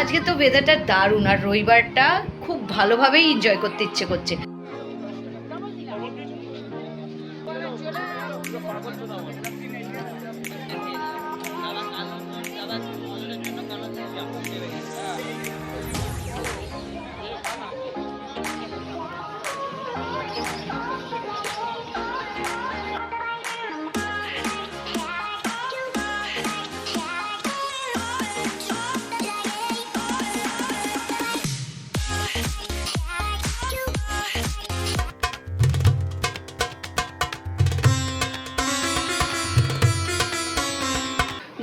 আজকে তো ওয়েদারটা দারুণ, আর রবিবারটা খুব ভালোভাবেই এনজয় করতে ইচ্ছে করছে।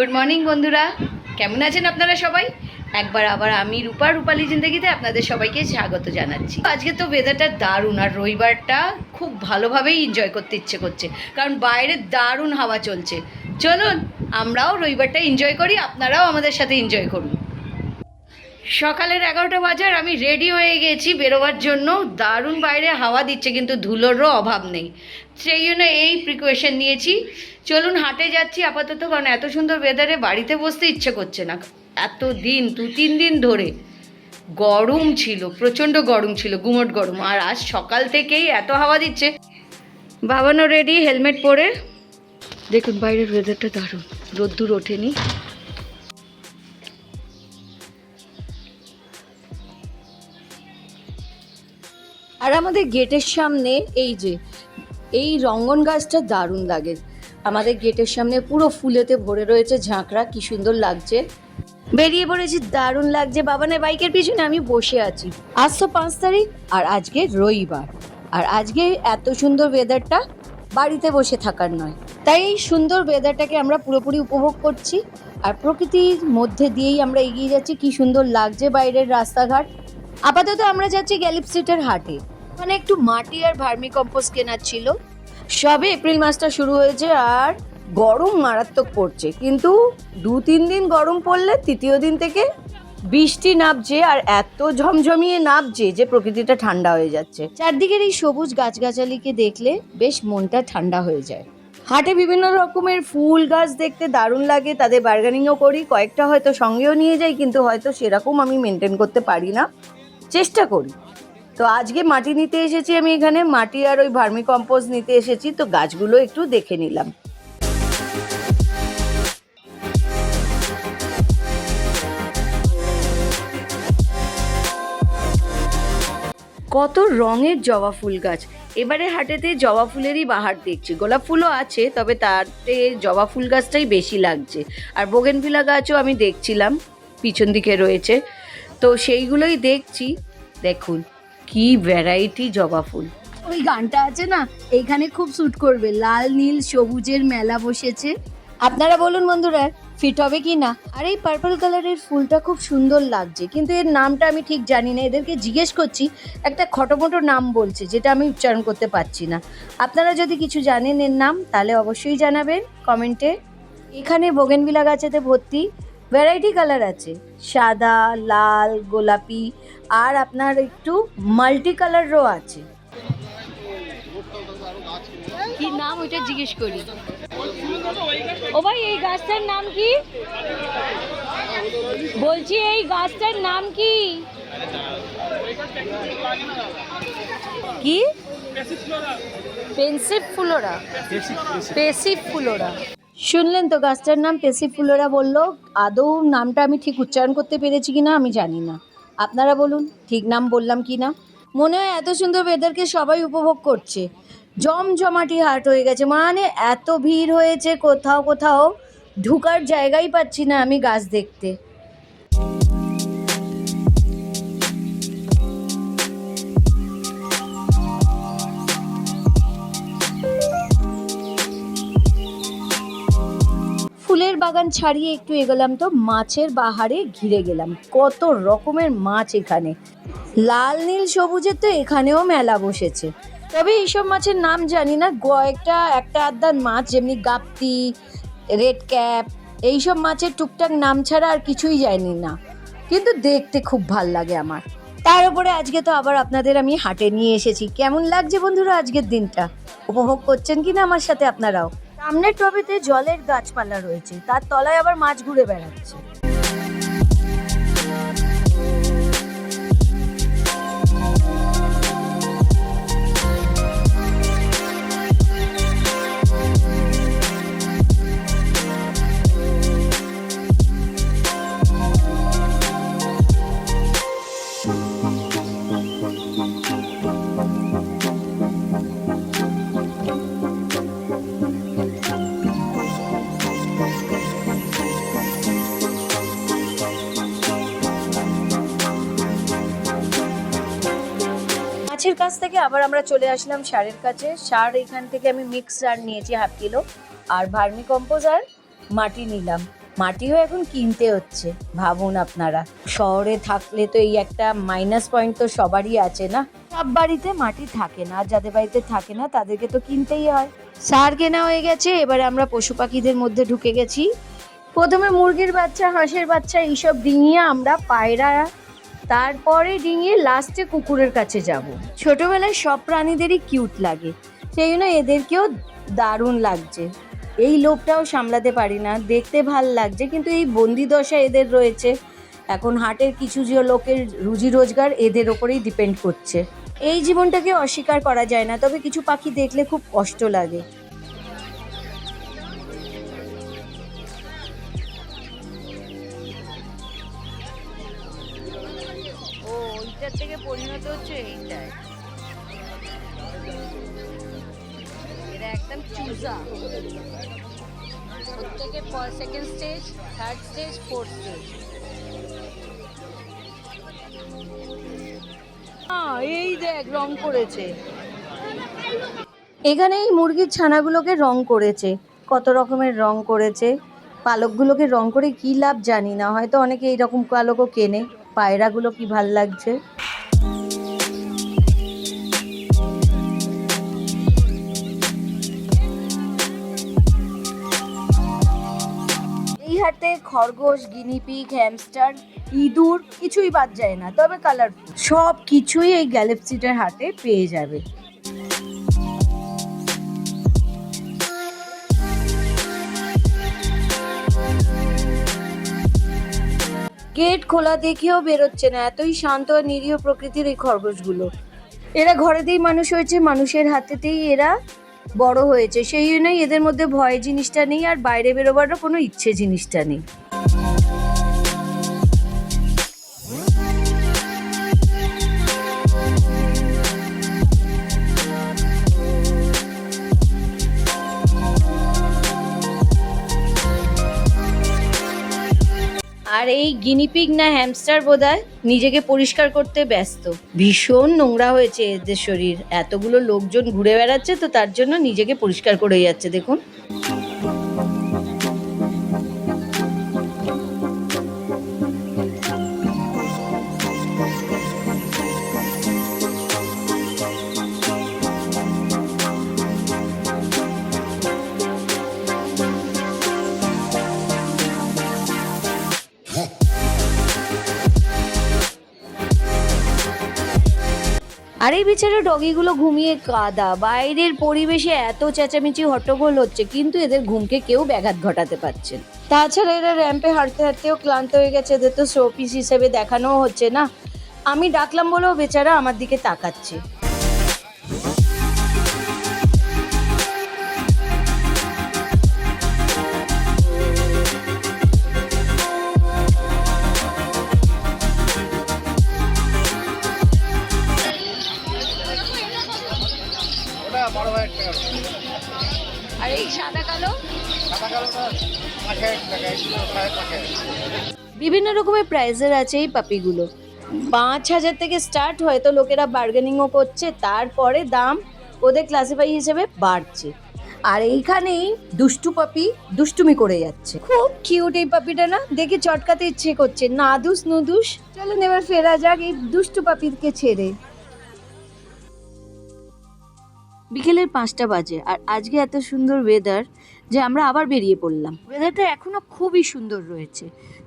গুড মর্নিং বন্ধুরা, কেমন আছেন আপনারা সবাই? একবার আবার আমি রূপালী জিন্দেগিতে আপনাদের সবাইকে স্বাগত জানাচ্ছি। আজকে তো ওয়েদারটা দারুণ, আর রবিবারটা খুব ভালোভাবেই এনজয় করতে ইচ্ছে করছে, কারণ বাইরে দারুণ হাওয়া চলছে। চলুন আমরাও রবিবারটা এনজয় করি, আপনারাও আমাদের সাথে এনজয় করুন। সকালের 11টা বাজার আমি রেডি হয়ে গেছি বেরোবার জন্য। দারুণ বাইরে হাওয়া দিচ্ছে, কিন্তু ধুলোরও অভাব নেই, সেই জন্য এই প্রিকশন নিয়েছি। চলুন হাটে যাচ্ছি আপাতত, কারণ এত সুন্দর ওয়েদারে বাড়িতে বসতে ইচ্ছে করছে না। এত দিন 2-3 দিন ধরে গরম ছিল, প্রচণ্ড গরম ছিল, গুমট গরম, আর আজ সকাল থেকেই এত হাওয়া দিচ্ছে। বাবানও রেডি, হেলমেট পরে। দেখুন বাইরের ওয়েদারটা দারুণ, রোদ্দুর ওঠেনি। আর আমাদের গেটের সামনে এই রঙ্গন গাছটা দারুণ লাগে। আমাদের গেটের সামনে পুরো ফুলেতে ভরে রয়েছে ঝাঁকড়া, কি সুন্দর লাগছে। বেরিয়ে পড়েছি, দারুণ লাগছে। বাবানের বাইকের পিছনে আমি বসে আছি। আজ তো 5 তারিখ, আর আজকে রবিবার, আর আজকে এত সুন্দর ওয়েদারটা বাড়িতে বসে থাকার নয়, তাই এই সুন্দর ওয়েদারটাকে আমরা পুরোপুরি উপভোগ করছি। আর প্রকৃতির মধ্যে দিয়েই আমরা এগিয়ে যাচ্ছি। কি সুন্দর লাগছে বাইরের রাস্তাঘাট। আপাতত আমরা যাচ্ছি গ্যালিপ স্ট্রিটের হাটে, মানে একটু মাটি আর ভার্মি কম্পোস্ট কেনার ছিল। সবে এপ্রিল মাসটা শুরু হয়েছে, আর গরম মারাত্মক পড়ছে, কিন্তু 2-3 দিন গরম পড়লে তৃতীয় দিন থেকে বৃষ্টি নামছে, আর এত ঝমঝমিয়ে নামছে যে প্রকৃতিটা ঠান্ডা হয়ে যাচ্ছে। চারদিকের এই সবুজ গাছগাছালিকে দেখলে বেশ মনটা ঠান্ডা হয়ে যায়। হাটে বিভিন্ন রকমের ফুল গাছ দেখতে দারুণ লাগে, তাদের বার্গেনিংও করি, কয়েকটা হয়তো সঙ্গেও নিয়ে যাই, কিন্তু হয়তো সেরকম আমি মেনটেন করতে পারি না, চেষ্টা করি। তো আজকে মাটি নিতে এসেছি আমি এখানে, মাটি আর ওই ভার্মি কম্পোস্ট নিতে এসেছি, তো গাছগুলো একটু দেখে নিলাম। কত রঙের জবা ফুল গাছ! এবারে হাটেতে জবা ফুলেরই বাহার দেখছি, গোলাপ ফুলও আছে, তবে তাতে জবা ফুল গাছটাই বেশি লাগছে। আর বোগেনভিলা গাছও আমি দেখছিলাম, পিছন দিকে রয়েছে, তো সেইগুলোই দেখছি। দেখুন কি ভ্যারাইটি জবা ফুল। ওই গানটা আছে না, এইখানে খুব স্যুট করবে, লাল নীল সবুজের মেলা বসেছে। আপনারা বলুন বন্ধুরা, ফিট হবে কি না? আর এই পার্পল কালারের ফুলটা খুব সুন্দর লাগছে, কিন্তু এর নামটা আমি ঠিক জানি না। এদেরকে জিজ্ঞেস করছি, একটা খটোমটো নাম বলছে, যেটা আমি উচ্চারণ করতে পারছি না। আপনারা যদি কিছু জানেন এর নাম, তাহলে অবশ্যই জানাবেন কমেন্টে। এখানে বোগেনভিলা গাছেতে ভর্তি, ভ্যারাইটি কালার আছে, সাদা, লাল, গোলাপি, আর আপনার একটু মাল্টি কালারও আছে। কি নাম ওইটা জিজ্ঞেস করি। ও ভাই, এই গাছটার নাম কি? বলছি এই গাছটার নাম কি? কি? পেসিফ্লোরা। পেসিফ্লোরা। শুনলেন তো, গাছটার নাম পেসিফ্লোরা বললো। আদৌ নামটা আমি ঠিক উচ্চারণ করতে পেরেছি কিনা আমি জানি না, আপনারা বলুন ঠিক নাম বললাম কি না। মনে হয় এত সুন্দর ওয়েদারকে সবাই উপভোগ করছে। জমজমাটি হাট হয়ে গেছে, মানে এত ভিড় হয়েছে, কোথাও কোথাও ঢুকার জায়গাই পাচ্ছি না আমি গাছ দেখতে। ফুলের বাগান ছাড়িয়ে একটু এগোলাম তো মাছের বাহারে ঘিরে গেলাম। কত রকমের মাছ এখানে, লাল নীল সবুজের তো এখানেও মেলা বসেছে, তবে এইসব মাছের নাম জানি না। একটা আধদার মাছ, যেমনি গাপ্তি, রেড ক্যাপ, এইসব মাছের টুকটাক নাম ছাড়া আর কিছুই জানি না, কিন্তু দেখতে খুব ভাল লাগে আমার। তার উপরে আজকে তো আবার আপনাদের আমি হাটে নিয়ে এসেছি। কেমন লাগছে বন্ধুরা আজকের দিনটা? উপভোগ করছেন কিনা আমার সাথে আপনারাও? সামনের টবেতে জলের গাছপালা রয়েছে, তার তলায় আবার মাছ ঘুরে বেড়াচ্ছে। মাছের কাছ থেকে আবার আমরা চলে আসলাম সারের কাছে। সার এখান থেকে আমি মিক্স সার নিয়েছি 1/2 কিলো, আর ভার্মি কম্পোজ আর মাটি নিলাম। মাটিও এখন কিনতে হচ্ছে। ভাবুন আপনারা, শহরে থাকলে তো এই একটা মাইনাস পয়েন্ট তো সবারই আছে না, সব বাড়িতে মাটি থাকে না, যাদের বাড়িতে থাকে না তাদেরকে তো কিনতেই হয়। সার কেনা হয়ে গেছে, এবারে আমরা পশু পাখিদের মধ্যে ঢুকে গেছি। প্রথমে মুরগির বাচ্চা, হাঁসের বাচ্চা এইসব ডিঙিয়ে আমরা পায়রা, তারপরে ডিঙিয়ে লাস্টে কুকুরের কাছে যাব। ছোটবেলায় সব প্রাণীদেরই কিউট লাগে, সেই জন্য এদেরকেও দারুণ লাগছে। এই লোভটাও সামলাতে পারি না, দেখতে ভাল লাগছে কিন্তু এই বন্দি দশা এদের রয়েছে। এখন হাটের কিছু যে লোকের রুজি রোজগার এদের ওপরেই ডিপেন্ড করছে। এই জীবনটাকে অস্বীকার করা যায় না, তবে কিছু পাখি দেখলে খুব কষ্ট লাগে। ও ওইটার থেকে পরিণত হচ্ছে এইটায়, এটা একদম চুজা। প্রত্যেকে second stage, third stage, fourth stage. এই দেখ রং করেছে এখানে। এই মুরগির ছানাগুলোকে রং করেছে, কত রকমের রং করেছে। পালকগুলোকে রং করে কি লাভ জানি না, হয়তো অনেকে এইরকম পালকও কেনে। পায়রাগুলো কি ভাল লাগছে। এই হাটে খরগোশ, গিনিপিগ, হ্যামস্টার, ইঁদুর কিছুই বাদ যায় না, তবে কালারফুল সব কিছুই এই গ্যালাক্সিটার হাটে পেয়ে যাবে। গেট খোলা দেখেও বেরোচ্ছে না, এতই শান্ত আর নিরীহ প্রকৃতির এই খরগোশগুলো। এরা ঘরেতেই মানুষ হয়েছে, মানুষের হাতেতেই এরা বড় হয়েছে, সেই জন্যই এদের মধ্যে ভয় জিনিসটা নেই, আর বাইরে বেরোবারও কোনো ইচ্ছে জিনিসটা নেই। আর এই গিনিপিগ না হ্যামস্টার বোধহয় নিজেকে পরিষ্কার করতে ব্যস্ত। ভীষণ নোংরা হয়েছে এদের শরীর, এতগুলো লোকজন ঘুরে বেড়াচ্ছে তো তার জন্য নিজেকে পরিষ্কার করে যাচ্ছে, দেখুন। আর এই বেচারা ডগিগুলো ঘুমিয়ে কাদা, বাইরের পরিবেশে এত চেঁচামেচি হট্টগোল হচ্ছে কিন্তু এদের ঘুমকে কেউ ব্যাঘাত ঘটাতে পারছে না। তাছাড়া এরা র্যাম্পে হাঁটতে হাঁটতেও ক্লান্ত হয়ে গেছে, এদের তো শোপিস হিসেবে দেখানোও হচ্ছে না। আমি ডাকলাম বলেও বেচারা আমার দিকে তাকাচ্ছে। আর এই সাদা কালো, বিভিন্ন রকমের প্রাইজের আছে এই পাপিগুলো। 5,000 থেকে স্টার্ট, হয়তো লোকেরা বার্গেনিংও করছে, তারপরে দাম ওদের ক্লাসিফাই হিসেবে বাড়ছে। আর এইখানেই দুষ্টু পাপি দুষ্টুমি করে যাচ্ছে, খুব কিউট এই পাপিটা না, দেখে চটকাতে ইচ্ছে করছে। নাদুস নুদুস, চলুন এবার ফেরা যাক এই দুষ্টু পাপিকে ছেড়ে। বিকেলের 5টা বাজে, আর আজকে এত সুন্দর ওয়েদার যে আমরা আবার বেরিয়ে পড়লাম। ওয়েদারটা এখনো খুবই সুন্দর রয়েছে,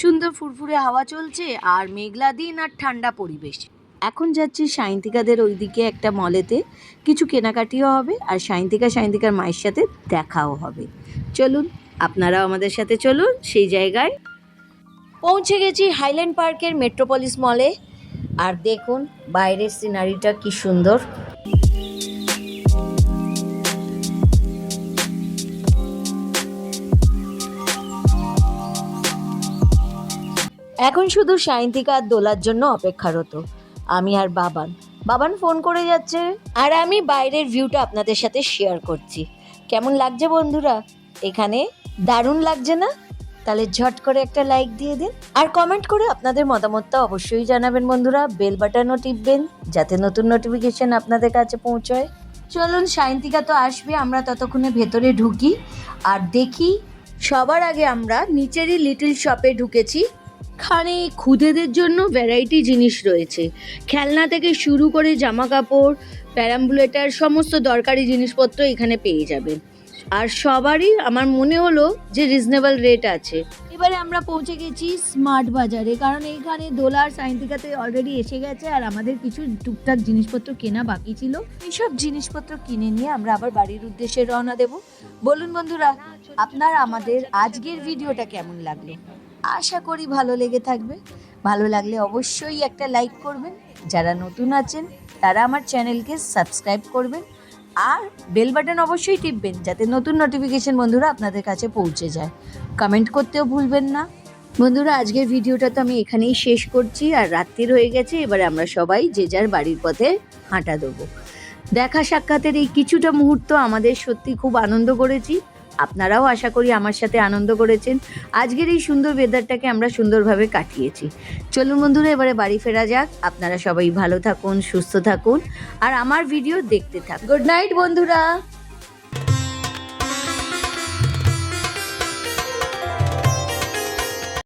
সুন্দর ফুরফুরে হাওয়া চলছে, আর মেঘলা দিন আর ঠান্ডা পরিবেশ। এখন যাচ্ছি সায়ন্তিকাদের ওইদিকে একটা মলেতে, কিছু কেনাকাটিও হবে, আর সায়ন্তিকার মায়ের সাথে দেখাও হবে। চলুন আপনারাও আমাদের সাথে চলুন সেই জায়গায়। পৌঁছে গেছি হাইল্যান্ড পার্কের মেট্রোপলিস মলে, আর দেখুন বাইরের সিনারিটা কি সুন্দর। এখন শুধু সায়ন্তিকা আর দোলার জন্য অপেক্ষারত আমি আর বাবান ফোন করে যাচ্ছে, আর আমি বাইরের ভিউটা আপনাদের সাথে শেয়ার করছি। কেমন লাগছে বন্ধুরা? এখানে দারুণ লাগছে না? তাহলে ঝট করে একটা লাইক দিয়ে দিন আর কমেন্ট করে আপনাদের মতামতটা অবশ্যই জানাবেন বন্ধুরা। বেল বাটনও টিপবেন যাতে নতুন নোটিফিকেশন আপনাদের কাছে পৌঁছয়। চলুন, সায়ন্তিকা তো আসবে, আমরা ততক্ষণে ভেতরে ঢুকি আর দেখি। সবার আগে আমরা নিচেরই লিটল শপে ঢুকেছি। এখানে খুদেদের জন্য ভ্যারাইটি জিনিস রয়েছে, খেলনা থেকে শুরু করে জামা কাপড়, প্যারাম্বুলেটার, সমস্ত দরকারি জিনিসপত্র এখানে পেয়ে যাবেন। আর সবারই আমার মনে হলো যে রিজনেবল রেট আছে। এবারে আমরা পৌঁছে গেছি স্মার্ট বাজারে, কারণ এইখানে দোলার সায়ন্তিকাতে অলরেডি এসে গেছে আর আমাদের কিছু টুকটাক জিনিসপত্র কেনা বাকি ছিল। এইসব জিনিসপত্র কিনে নিয়ে আমরা আবার বাড়ির উদ্দেশ্যে রওনা দেব। বলুন বন্ধুরা, আপনার আমাদের আজকের ভিডিওটা কেমন লাগলো? আশা করি ভালো লেগে থাকবে। ভালো লাগলে অবশ্যই একটা লাইক করবেন, যারা নতুন আছেন তারা আমার চ্যানেলকে সাবস্ক্রাইব করবেন আর বেল বাটন অবশ্যই টিপবেন যাতে নতুন নোটিফিকেশন বন্ধুরা আপনাদের কাছে পৌঁছে যায়। কমেন্ট করতেও ভুলবেন না। বন্ধুরা, আজকের ভিডিওটা তো আমি এখানেই শেষ করছি আর রাত্রির হয়ে গেছে। এবারে আমরা সবাই যে যার বাড়ির পথে হাঁটা দেবো। দেখা সাক্ষাতের এই কিছুটা মুহূর্ত আমাদের সত্যি খুব আনন্দ করেছি। আপনারাও আশা করি আমার সাথে আনন্দ করেছেন। আজকের এই সুন্দর ওয়েদারটাকে আমরা সুন্দরভাবে কাটিয়েছি। চলুন বন্ধুরা, এবারে বাড়ি ফেরা যাক। আপনারা সবাই ভালো থাকুন, সুস্থ থাকুন আর আমার ভিডিও দেখতে থাকুন। গুড নাইট বন্ধুরা।